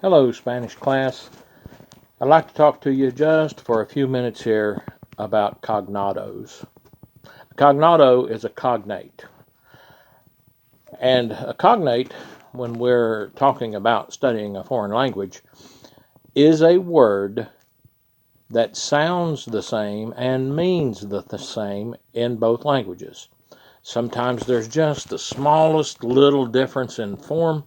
Hello, Spanish class. I'd like to talk to you just for a few minutes here about cognatos. A cognato is a cognate. And a cognate, when we're talking about studying a foreign language, is a word that sounds the same and means the same in both languages. Sometimes there's just the smallest little difference in form,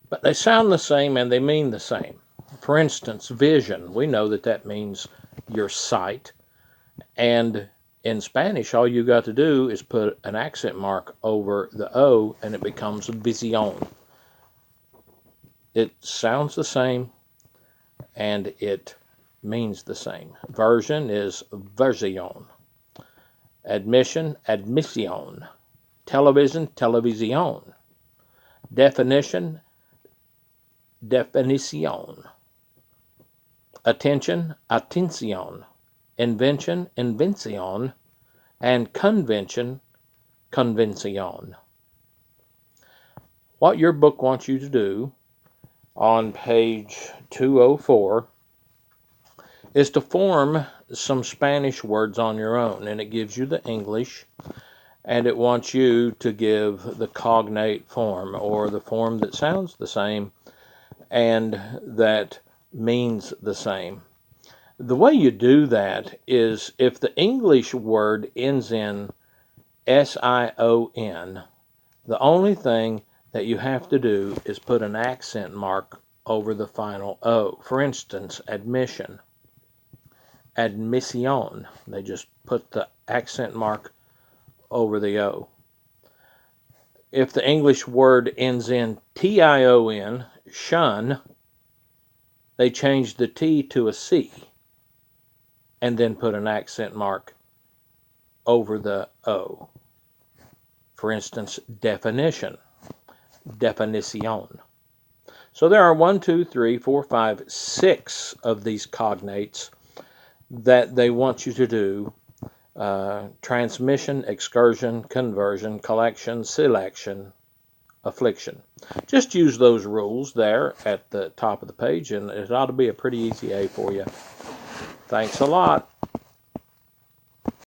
but they sound the same and they mean the same. For instance, vision, we know that means your sight. And in Spanish, all you got to do is put an accent mark over the O and it becomes visión. It sounds the same and it means the same. Version is versión. Admission, admisión. Television, televisión. Definition, definición. Attention, atención. Invention, invención. And convention, convención. What your book wants you to do on page 204 is to form some Spanish words on your own, and it gives you the English, and it wants you to give the cognate form, or the form that sounds the same and that means the same. The way you do that is if the English word ends in S-I-O-N, the only thing that you have to do is put an accent mark over the final O. For instance, admission, admisión. They just put the accent mark over the O. If the English word ends in T-I-O-N, shun, they change the T to a C and then put an accent mark over the O. For instance, definition, definición. So there are 1, 2, 3, 4, 5, 6 of these cognates that they want you to do. Transmission, excursion, conversion, collection, selection, affliction. Just use those rules there at the top of the page, and it ought to be a pretty easy A for you. Thanks a lot.